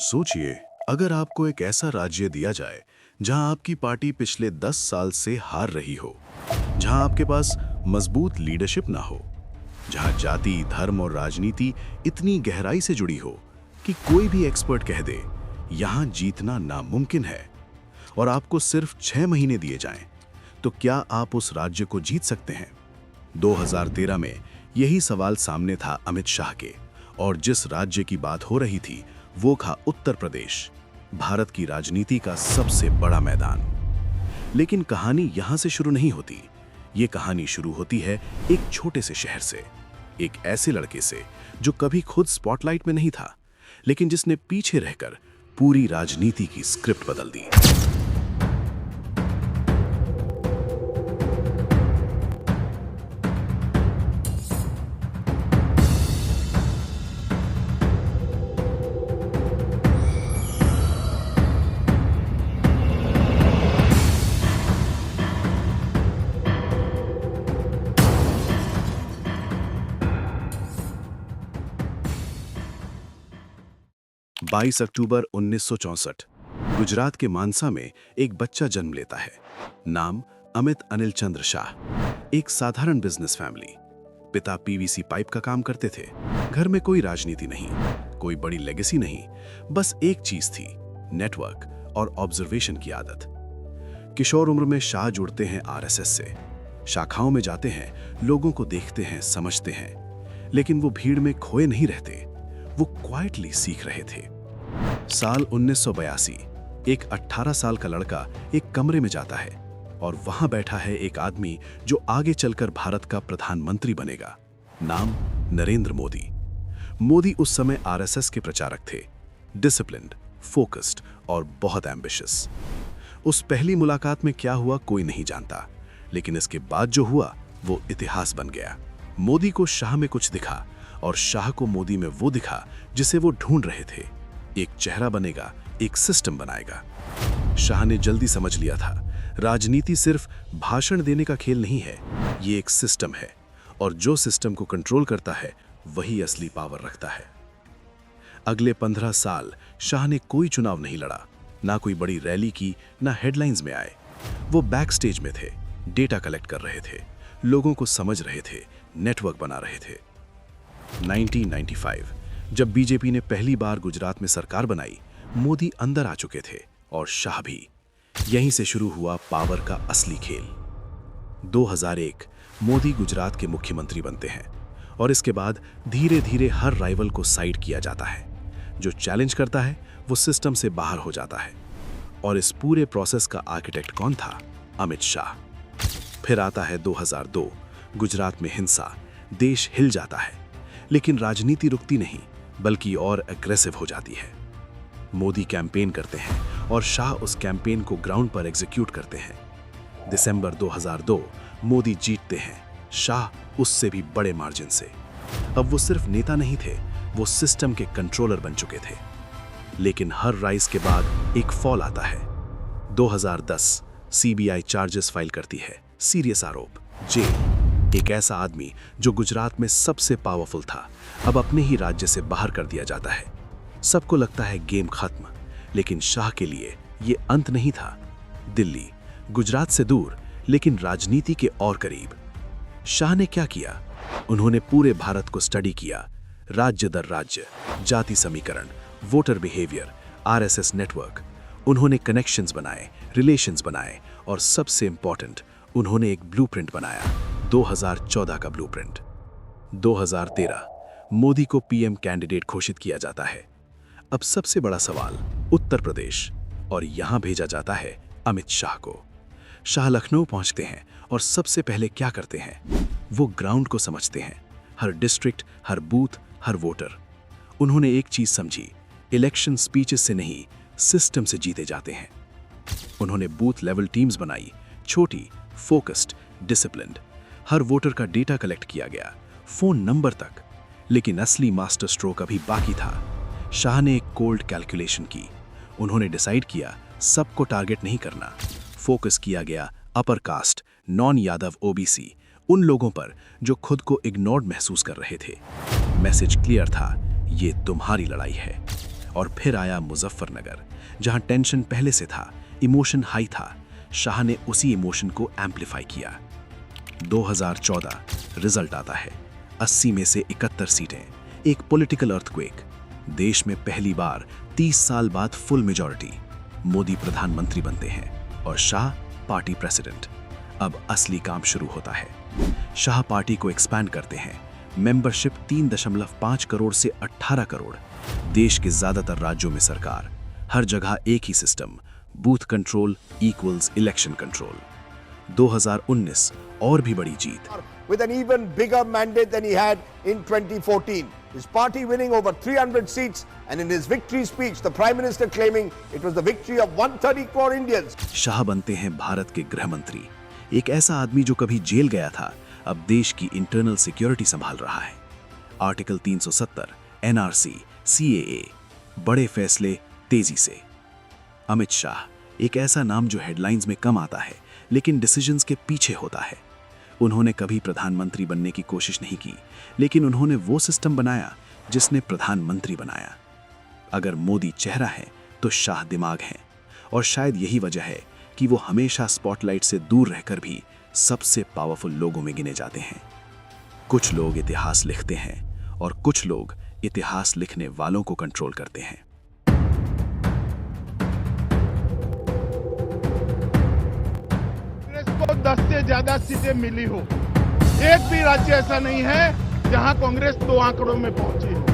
सोचिए, अगर आपको एक ऐसा राज्य दिया जाए जहां आपकी पार्टी पिछले 10 साल से हार रही हो, जहां आपके पास मजबूत लीडरशिप ना हो, जहां जाति, धर्म और राजनीति इतनी गहराई से जुड़ी हो कि कोई भी एक्सपर्ट कह दे यहां जीतना नामुमकिन है, और आपको सिर्फ 6 महीने दिए जाएं, तो क्या आप उस राज्य को जीत सकते हैं? 2013 में यही सवाल सामने था अमित शाह के, और जिस राज्य की बात हो रही थी वो था उत्तर प्रदेश, भारत की राजनीति का सबसे बड़ा मैदान। लेकिन कहानी यहां से शुरू नहीं होती। ये कहानी शुरू होती है एक छोटे से शहर से, एक ऐसे लड़के से जो कभी खुद स्पॉटलाइट में नहीं था, लेकिन जिसने पीछे रहकर पूरी राजनीति की स्क्रिप्ट बदल दी। 22 अक्टूबर 1964 गुजरात के मानसा में एक बच्चा जन्म लेता है। नाम अमित अनिल चंद्र शाह। एक साधारण बिजनेस फैमिली। पिता पीवीसी पाइप का काम करते थे। घर में कोई राजनीति नहीं, कोई बड़ी लेगेसी नहीं, बस एक चीज थी, नेटवर्क और ऑब्जर्वेशन की आदत। किशोर उम्र में शाह जुड़ते हैं आरएसएस से। शाखाओं में जाते हैं, लोगों को देखते हैं, समझते हैं, लेकिन वो भीड़ में खोए नहीं रहते। वो क्वाइटली सीख रहे थे। साल 1982 एक 18 साल का लड़का एक कमरे में जाता है, और वहां बैठा है एक आदमी जो आगे चलकर भारत का प्रधानमंत्री बनेगा। नाम नरेंद्र मोदी। मोदी उस समय आरएसएस के प्रचारक थे, डिसिप्लिन्ड, फोकस्ड और बहुत एम्बिशियस। उस पहली मुलाकात में क्या हुआ कोई नहीं जानता, लेकिन इसके बाद जो हुआ वो इतिहास बन गया। मोदी को शाह में कुछ दिखा, और शाह को मोदी में वो दिखा जिसे वो ढूंढ रहे थे। एक चेहरा बनेगा, एक सिस्टम बनाएगा। शाह ने जल्दी समझ लिया था, राजनीति सिर्फ भाषण देने का खेल नहीं है, ये एक सिस्टम है, और जो सिस्टम को कंट्रोल करता है वही असली पावर रखता है। अगले 15 साल शाह ने कोई चुनाव नहीं लड़ा, ना कोई बड़ी रैली की, ना हेडलाइंस में आए। वो बैक स्टेज में थे, डेटा कलेक्ट कर रहे थे, लोगों को समझ रहे थे, नेटवर्क बना रहे थे। 1995 जब बीजेपी ने पहली बार गुजरात में सरकार बनाई, मोदी अंदर आ चुके थे और शाह भी। यहीं से शुरू हुआ पावर का असली खेल। 2001 मोदी गुजरात के मुख्यमंत्री बनते हैं, और इसके बाद धीरे धीरे हर राइवल को साइड किया जाता है। जो चैलेंज करता है वो सिस्टम से बाहर हो जाता है। और इस पूरे प्रोसेस का आर्किटेक्ट कौन था? अमित शाह। फिर आता है 2002, गुजरात में हिंसा, देश हिल जाता है, लेकिन राजनीति रुकती नहीं, बल्कि और एग्रेसिव हो जाती है। मोदी कैंपेन करते हैं और शाह उस कैंपेन को ग्राउंड पर एग्जीक्यूट करते हैं। दिसंबर 2002 मोदी जीतते हैं, शाह उससे भी बड़े मार्जिन से। अब वो सिर्फ नेता नहीं थे, वो सिस्टम के कंट्रोलर बन चुके थे। लेकिन हर राइज के बाद एक फॉल आता है। 2010 सीबीआई चार्जेस फाइल करती है, सीरियस आरोप, जेल। एक ऐसा आदमी जो गुजरात में सबसे पावरफुल था, अब अपने ही राज्य से बाहर कर दिया जाता है। सबको लगता है गेम खत्म, लेकिन शाह के लिए ये अंत नहीं था। दिल्ली, गुजरात से दूर, लेकिन राजनीति के और करीब। शाह ने क्या किया? उन्होंने पूरे भारत को स्टडी किया, राज्य दर राज्य, जाति समीकरण, वोटर बिहेवियर, आरएसएस नेटवर्क। उन्होंने कनेक्शंस बनाए, रिलेशंस बनाए, और सबसे इंपॉर्टेंट, उन्होंने एक ब्लूप्रिंट बनाया, 2014 का ब्लूप्रिंट। 2013 मोदी को पीएम कैंडिडेट घोषित किया जाता है। अब सबसे बड़ा सवाल उत्तर प्रदेश, और यहां भेजा जाता है अमित शाह को। शाह लखनऊ पहुंचते हैं, और सबसे पहले क्या करते हैं? वो ग्राउंड को समझते हैं, हर डिस्ट्रिक्ट, हर बूथ, हर वोटर। उन्होंने एक चीज समझी, इलेक्शन स्पीचेस से नहीं, सिस्टम से जीते जाते हैं। उन्होंने बूथ लेवल टीम्स बनाई, छोटी, फोकस्ड, डिसिप्लिन्ड। हर वोटर का डेटा कलेक्ट किया गया, फोन नंबर तक। लेकिन असली मास्टर स्ट्रोक अभी बाकी था। शाह ने एक कोल्ड कैलकुलेशन की। उन्होंने डिसाइड किया सबको टारगेट नहीं करना। फोकस किया गया upper caste, non Yadav, OBC, उन लोगों पर जो खुद को इग्नोर्ड महसूस कर रहे थे। मैसेज क्लियर था, ये तुम्हारी लड़ाई है। और फिर आया मुजफ्फरनगर, जहां टेंशन पहले से था, इमोशन हाई था। शाह ने उसी इमोशन को एम्पलीफाई किया। 2014 रिजल्ट आता है, 80 में से 71 सीटें, एक पॉलिटिकल अर्थक्वेक। देश में पहली बार 30 साल बाद फुल मेजॉरिटी। मोदी प्रधानमंत्री बनते हैं और शाह पार्टी प्रेसिडेंट। अब असली काम शुरू होता है। शाह पार्टी को एक्सपैंड करते हैं। मेंबरशिप 3.5 करोड़ से 18 करोड़। देश के ज्यादातर राज्यों में सरकार, हर जगह एक ही system, booth control equals election control. 2019 और भी बड़ी जीत। With an even bigger mandate than he had in 2014. His party winning over 300 seats, and in his victory speech, the Prime Minister claiming it was the victory of 130 crore Indians. Shah बनते हैं भारत के गृह मंत्री। एक ऐसा आदमी जो कभी जेल गया था, अब देश की इंटरनल सिक्योरिटी संभाल रहा है। आर्टिकल 370, NRC, CAA, बड़े फैसले तेजी से। अमित शाह, एक ऐसा नाम जो हेडलाइंस में कम आता है, लेकिन डिसीजंस के पीछे होता है। उन्होंने कभी प्रधानमंत्री बनने की कोशिश नहीं की, लेकिन उन्होंने वो सिस्टम बनाया जिसने प्रधानमंत्री बनाया। अगर मोदी चेहरा है तो शाह दिमाग है, और शायद यही वजह है कि वो हमेशा स्पॉटलाइट से दूर रहकर भी सबसे पावरफुल लोगों में गिने जाते हैं। कुछ लोग इतिहास लिखते हैं और कुछ लोग इतिहास लिखने वालों को कंट्रोल करते हैं। कांग्रेस को 10 से ज्यादा सीटें मिली हो, एक भी राज्य ऐसा नहीं है जहां कांग्रेस 2 आंकड़ों में पहुंची हो।